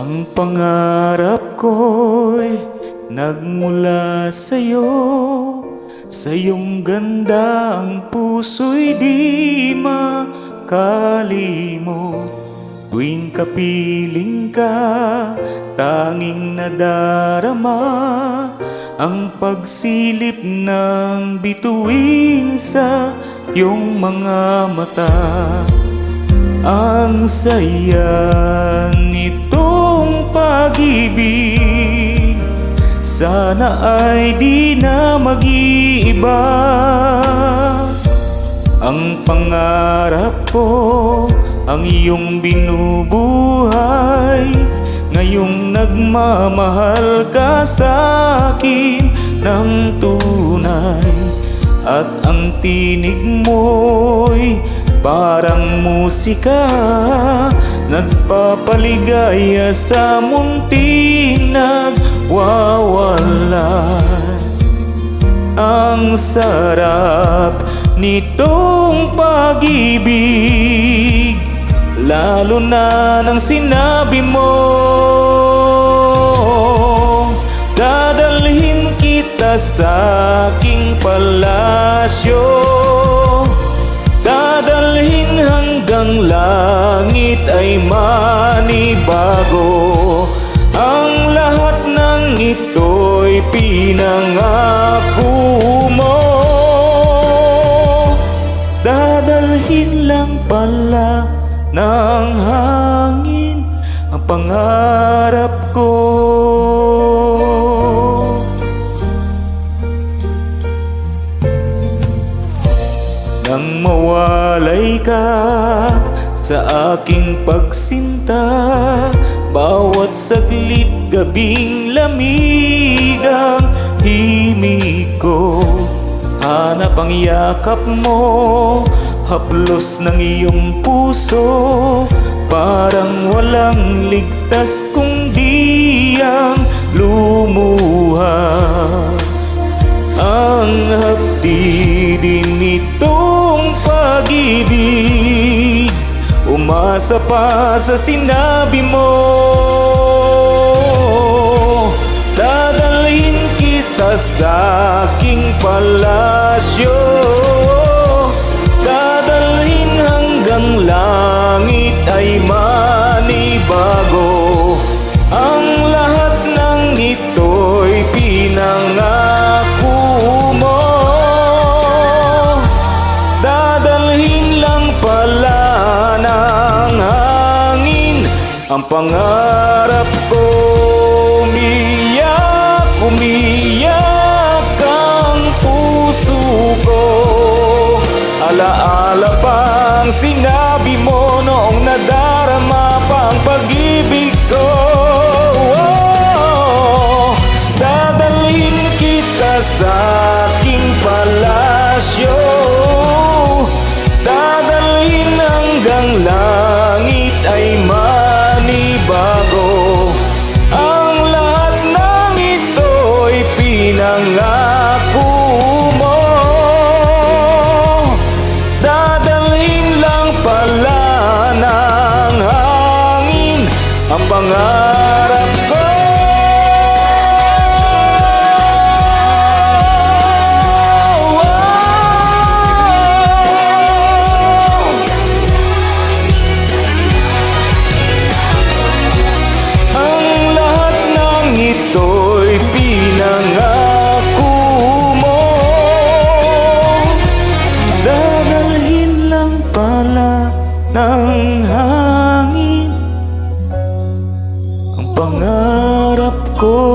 Ang pangarap ko'y nagmula sa'yo. Sa iyong ganda ang puso'y di makalimot. Tuwing kapiling ka, tanging nadarama ang pagsilip ng bituin sa iyong mga mata. Ang saya nitong pag-ibig, sana ay di na mag-iiba. Ang pangarap ko, ang iyong binubuhay, ngayong nagmamahal ka sa akin ng tunay. At ang tinig mo'y parang musika, nagpapaligaya sa munting nagwawalan. Ang sarap nitong pag-ibig, lalo na nang sinabi mo, dadalhin kita sa aking palasyo, dadalhin hanggang langit ay manibago. Ang lahat ng ito'y pinangako mo. Dadalhin lang pala ng hangin ang pangarap ko. Nang mawalay ka sa aking pagsinta, bawat saglit gabing lamig ang himig ko. Hanap ang yakap mo, haplos ng iyong puso, parang walang ligtas kundi ang lumuha. Ang hapdi din nitong pag-ibig, umasa pa sa sinabi mo, dadalhin kita sa aking palasyo, dadalhin hanggang langit ay manibago. Ang lahat ng ito'y pinangako mo. Dadalhin lang pala ng hangin ang pangarap ko. Umiyak, umiyak ang puso ko, alaala pang sinabi mo noong nadarama pang pag-ibig ko. Dadalhin kita sa aking palasyo, dadalhin hanggang langit ay manibago. Ang lahat ng ito'y pinangako mo. Dadalhin lang pala ng hangin ang pangarap ko. Ito'y pinangako mo. Dadalhin lang pala ng hangin ang pangarap ko.